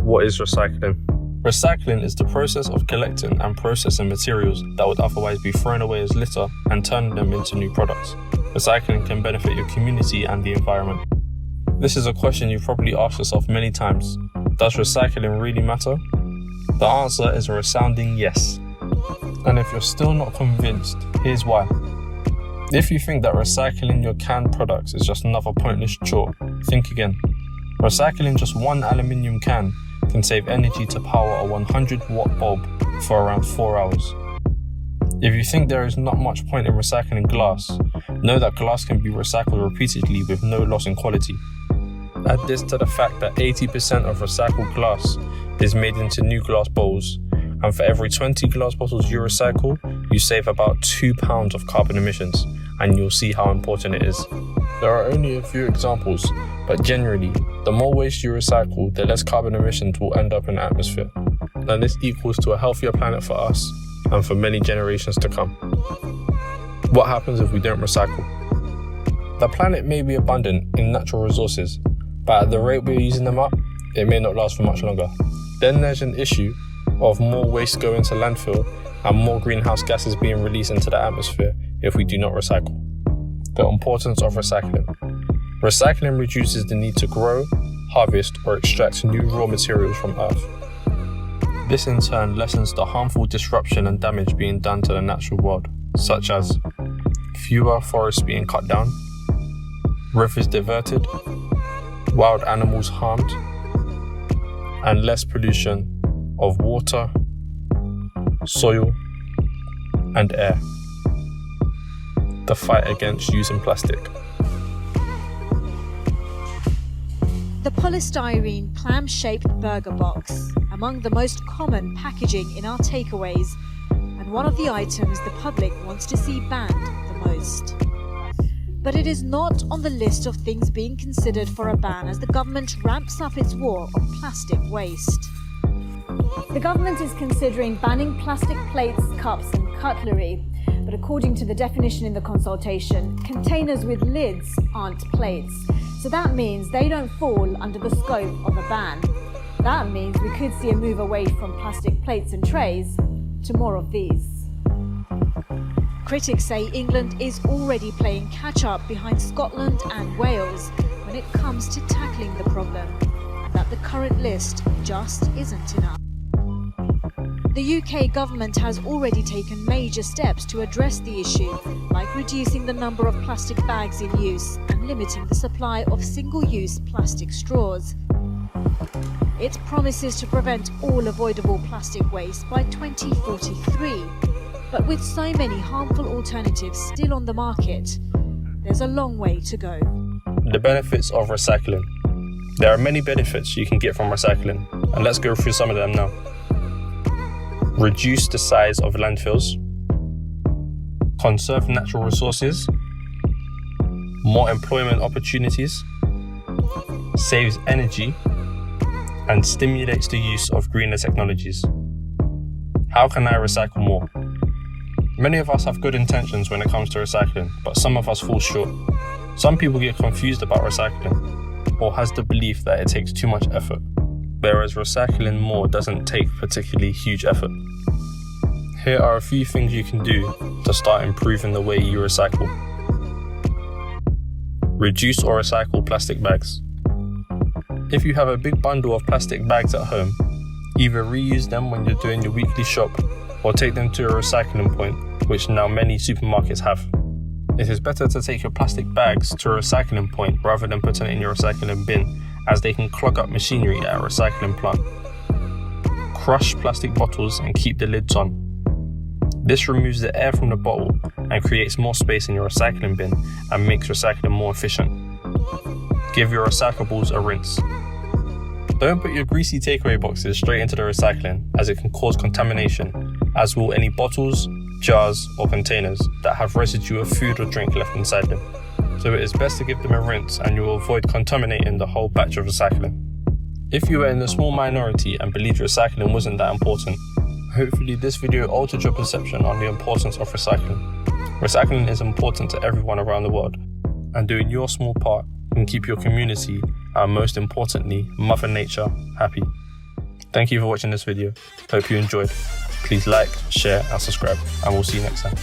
What is recycling? Recycling is the process of collecting and processing materials that would otherwise be thrown away as litter and turning them into new products. Recycling can benefit your community and the environment. This is a question you've probably asked yourself many times. Does recycling really matter? The answer is a resounding yes. And if you're still not convinced, here's why. If you think that recycling your canned products is just another pointless chore, think again. Recycling just one aluminium can can save energy to power a 100-watt bulb for around 4 hours. If you think there is not much point in recycling glass, know that glass can be recycled repeatedly with no loss in quality. Add this to the fact that 80% of recycled glass is made into new glass bowls, and for every 20 glass bottles you recycle, you save about 2 pounds of carbon emissions, and you'll see how important it is. There are only a few examples, but generally, the more waste you recycle, the less carbon emissions will end up in the atmosphere. And this equals to a healthier planet for us and for many generations to come. What happens if we don't recycle? The planet may be abundant in natural resources, but at the rate we're using them up, it may not last for much longer. Then there's an issue of more waste going to landfill and more greenhouse gases being released into the atmosphere if we do not recycle. The importance of recycling. Recycling reduces the need to grow, harvest, or extract new raw materials from Earth. This in turn lessens the harmful disruption and damage being done to the natural world, such as fewer forests being cut down, rivers diverted, wild animals harmed, and less pollution of water, soil, and air. The fight against using plastic. The polystyrene clam-shaped burger box, among the most common packaging in our takeaways, and one of the items the public wants to see banned the most. But it is not on the list of things being considered for a ban as the government ramps up its war on plastic waste. The government is considering banning plastic plates, cups and cutlery, but according to the definition in the consultation, containers with lids aren't plates, so that means they don't fall under the scope of a ban. That means we could see a move away from plastic plates and trays to more of these. Critics say England is already playing catch-up behind Scotland and Wales when it comes to tackling the problem, and that the current list just isn't enough. The UK government has already taken major steps to address the issue, like reducing the number of plastic bags in use and limiting the supply of single-use plastic straws. It promises to prevent all avoidable plastic waste by 2043, but with so many harmful alternatives still on the market, there's a long way to go. The benefits of recycling. There are many benefits you can get from recycling, and let's go through some of them now. Reduce the size of landfills, conserve natural resources, more employment opportunities, saves energy, and stimulates the use of greener technologies. How can I recycle more? Many of us have good intentions when it comes to recycling, but some of us fall short. Some people get confused about recycling, or has the belief that it takes too much effort, whereas recycling more doesn't take particularly huge effort. Here are a few things you can do to start improving the way you recycle. Reduce or recycle plastic bags. If you have a big bundle of plastic bags at home, either reuse them when you're doing your weekly shop or take them to a recycling point, which now many supermarkets have. It is better to take your plastic bags to a recycling point rather than putting it in your recycling bin, as they can clog up machinery at a recycling plant. Crush plastic bottles and keep the lids on. This removes the air from the bottle and creates more space in your recycling bin and makes recycling more efficient. Give your recyclables a rinse. Don't put your greasy takeaway boxes straight into the recycling, as it can cause contamination, as will any bottles, jars or containers that have residue of food or drink left inside them. So it is best to give them a rinse and you will avoid contaminating the whole batch of recycling. If you were in a small minority and believed recycling wasn't that important, hopefully this video altered your perception on the importance of recycling. Recycling is important to everyone around the world, and doing your small part can keep your community and most importantly, Mother Nature happy. Thank you for watching this video. Hope you enjoyed. Please like, share and subscribe, and we'll see you next time.